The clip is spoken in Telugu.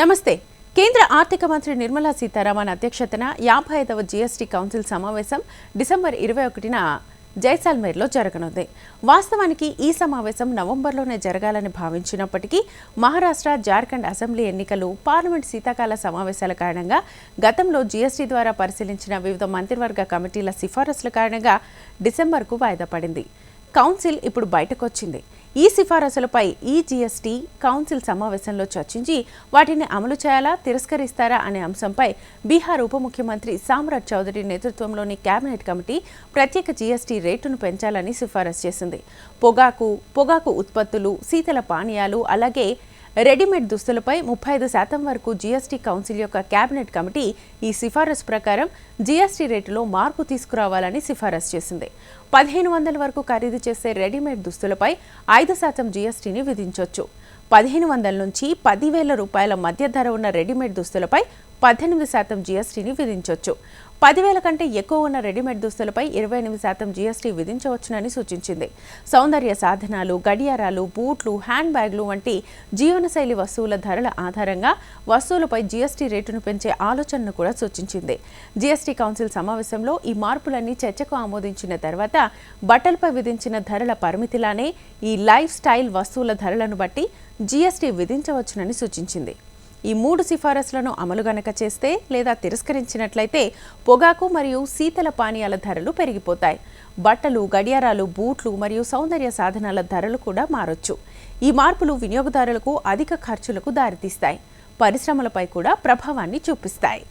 నమస్తే. కేంద్ర ఆర్థిక మంత్రి నిర్మలా సీతారామన్ అధ్యక్షతన 55వ జీఎస్టీ కౌన్సిల్ సమావేశం డిసెంబర్ 21న జైసాల్మేర్లో జరగనుంది. వాస్తవానికి ఈ సమావేశం నవంబర్లోనే జరగాలని భావించినప్పటికీ మహారాష్ట్ర, జార్ఖండ్ అసెంబ్లీ ఎన్నికలు, పార్లమెంట్ శీతాకాల సమావేశాల కారణంగా గతంలో జీఎస్టీ ద్వారా పరిశీలించిన వివిధ మంత్రివర్గ కమిటీల సిఫారసుల కారణంగా డిసెంబర్కు వాయిదా పడింది. కౌన్సిల్ ఇప్పుడు బయటకొచ్చింది. ఈ సిఫారసులపై ఈ జీఎస్టీ కౌన్సిల్ సమావేశంలో చర్చించి వాటిని అమలు చేయాలా, తిరస్కరిస్తారా అనే అంశంపై బీహార్ ఉప ముఖ్యమంత్రి సామ్రాట్ చౌదరి నేతృత్వంలోని కేబినెట్ కమిటీ ప్రత్యేక జీఎస్టీ రేటును పెంచాలని సిఫారసు చేసింది. పొగాకు ఉత్పత్తులు, శీతల పానీయాలు, అలాగే రెడీమేడ్ దుస్తులపై 35% వరకు జీఎస్టీ కౌన్సిల్ యొక్క కేబినెట్ కమిటీ ఈ సిఫారసు ప్రకారం జీఎస్టీ రేటులో మార్పు తీసుకురావాలని సిఫారసు చేసింది. 1500 వరకు ఖరీదు చేసే రెడీమేడ్ దుస్తులపై 5% జీఎస్టీని విధించవచ్చు. 1500 నుంచి 10,000 రూపాయల మధ్య ధర ఉన్న రెడీమేడ్ దుస్తులపై 18% జీఎస్టీని విధించవచ్చు. 10,000 కంటే ఎక్కువ ఉన్న రెడీమేడ్ దుస్తులపై 28% జీఎస్టీ విధించవచ్చునని సూచించింది. సౌందర్య సాధనాలు, గడియారాలు, బూట్లు, హ్యాండ్ బ్యాగ్లు వంటి జీవనశైలి వస్తువుల ధరల ఆధారంగా వస్తువులపై జీఎస్టీ రేటును పెంచే ఆలోచనను కూడా సూచించింది. జీఎస్టీ కౌన్సిల్ సమావేశంలో ఈ మార్పులన్నీ చర్చకు ఆమోదించిన తర్వాత బట్టలపై విధించిన ధరల పరిమితిలానే ఈ లైఫ్ స్టైల్ వస్తువుల ధరలను బట్టి జీఎస్టీ విధించవచ్చునని సూచించింది. ఈ 3 సిఫారసులను అమలు గనక చేస్తే లేదా తిరస్కరించినట్లయితే పొగాకు మరియు శీతల పానీయాల ధరలు పెరిగిపోతాయి. బట్టలు, గడియారాలు, బూట్లు మరియు సౌందర్య సాధనాల ధరలు కూడా మారొచ్చు. ఈ మార్పులు వినియోగదారులకు అధిక ఖర్చులకు దారితీస్తాయి, పరిశ్రమలపై కూడా ప్రభావాన్ని చూపిస్తాయి.